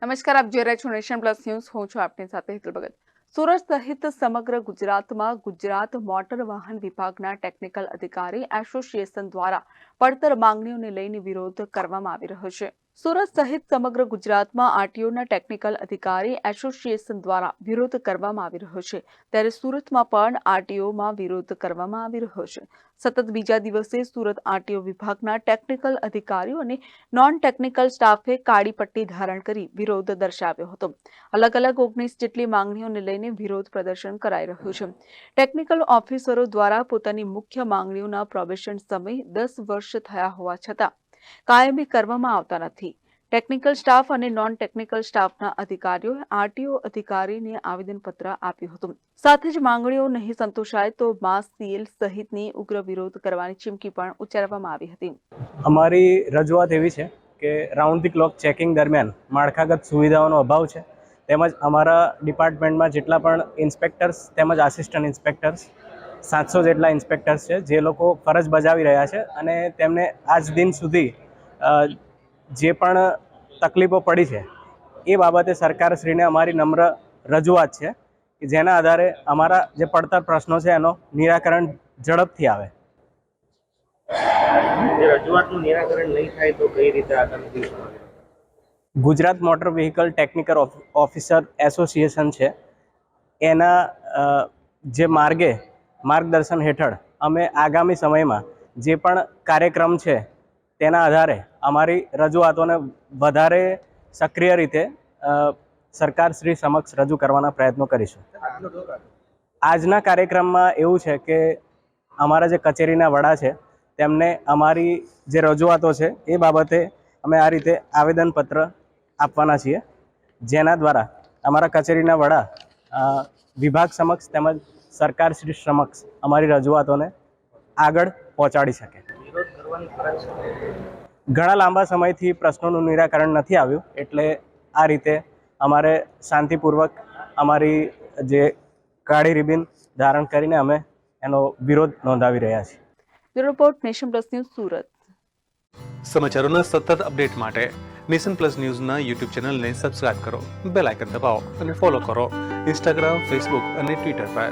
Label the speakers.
Speaker 1: નમસ્કાર, આપ જોઈ રહ્યા છો નેશન પ્લસ ન્યૂઝ. હું છું આપની સાથે હેતલ ભગત. સુરત સહિત સમગ્ર ગુજરાતમાં ગુજરાત મોટર વાહન વિભાગના ટેકનિકલ અધિકારી એસોસિએશન દ્વારા પડતર માંગણીઓને લઈને વિરોધ કરવામાં આવી રહ્યો છે. સુરત સહિત સમગ્ર ગુજરાતમાં આરટીઓના ટેકનિકલ અધિકારી એસોસિએશન દ્વારા વિરોધ કરવામાં આવી રહ્યો છે. ત્યારે સુરતમાં પણ આરટીઓમાં વિરોધ કરવામાં આવી રહ્યો છે. સતત બીજા દિવસે સુરત આરટીઓ વિભાગના ટેકનિકલ અધિકારીઓ અને નોન ટેકનિકલ સ્ટાફે કાળી પટ્ટી ધારણ કરી વિરોધ દર્શાવ્યો હતો. અલગ અલગ 19 જેટલી માંગણીઓને લઈને વિરોધ પ્રદર્શન કરાઈ રહ્યું છે. ટેકનિકલ ઓફિસરો દ્વારા પોતાની મુખ્ય માંગણીઓના પ્રોબેશન સમય 10 વર્ષ થયા હોવા છતાં કાયમી કરવામાં આવતા નથી. ટેકનિકલ સ્ટાફ અને નોન ટેકનિકલ સ્ટાફના અધિકારીઓએ આરટીઓ અધિકારીને આવેદનપત્ર આપ્યું હતું. સાથે જ માંગણીઓ નહીં સંતોષાય તો માસ સીએલ સહિતની ઉગ્ર વિરોધ કરવાની ચીમકી પણ ઉચ્ચારવામાં આવી હતી.
Speaker 2: અમારી રજૂઆત એવી છે કે રાઉન્ડ ધી ક્લોક ચેકિંગ દરમિયાન માળખાગત સુવિધાઓનો અભાવ છે, તેમજ અમારા ડિપાર્ટમેન્ટમાં જેટલા પણ ઇન્સ્પેક્ટર્સ તેમજ આસિસ્ટન્ટ ઇન્સ્પેક્ટર્સ 700 જેટલા ઇન્સ્પેક્ટર્સ છે, જે લોકો ફરજ બજાવી રહ્યા છે અને તેમને આજ દિન સુધી જે પણ તકલીફો પડી છે એ બાબતે સરકારશ્રીને અમારી નમ્ર રજૂઆત છે કે જેના આધારે અમારા જે પડતર પ્રશ્નો છે એનો નિરાકરણ ઝડપથી આવે.
Speaker 3: રજૂઆતનું નિરાકરણ નહીં થાય તો કઈ રીતે આગામી દિવસોમાં?
Speaker 2: Gujarat motor vehicle technical officer association છે, એના જે માર્ગદર્શન હેઠળ અમે આગામી સમયમાં જે પણ કાર્યક્રમ છે તેના આધારે અમારી રજૂઆતોને વધારે સક્રિય રીતે સરકારશ્રી સમક્ષ રજૂ કરવાના પ્રયત્નો કરીશું. આજના કાર્યક્રમમાં એવું છે કે અમારા જે કચેરીના વડા છે તેમને અમારી જે રજૂઆતો છે એ બાબતે અમે આ રીતે આવેદનપત્ર આપવાના છીએ, જેના દ્વારા અમારા કચેરીના વડા વિભાગ સમક્ષ તેમજ સરકારશ્રી સમક્ષ અમારી રજૂઆતોને આગળ પહોંચાડી શકે. ઘણા લાંબા સમયથી પ્રશ્નોનું નિરાકરણ નથી આવ્યું, એટલે આ રીતે અમારે શાંતિપૂર્વક અમારી જે કાળી રિબિન ધારણ કરીને અમે એનો વિરોધ નોંધાવી રહ્યા છીએ.
Speaker 1: Bureau report, nation plus news, Surat.
Speaker 4: સમાચારોના સતત અપડેટ માટે નેશન પ્લસ ન્યૂઝના યુટ્યુબ ચેનલને સબસ્ક્રાઇબ કરો, બેલ આઇકન દબાવો અને ફોલો કરો ઇન્સ્ટાગ્રામ, ફેસબુક અને ટ્વિટર પર.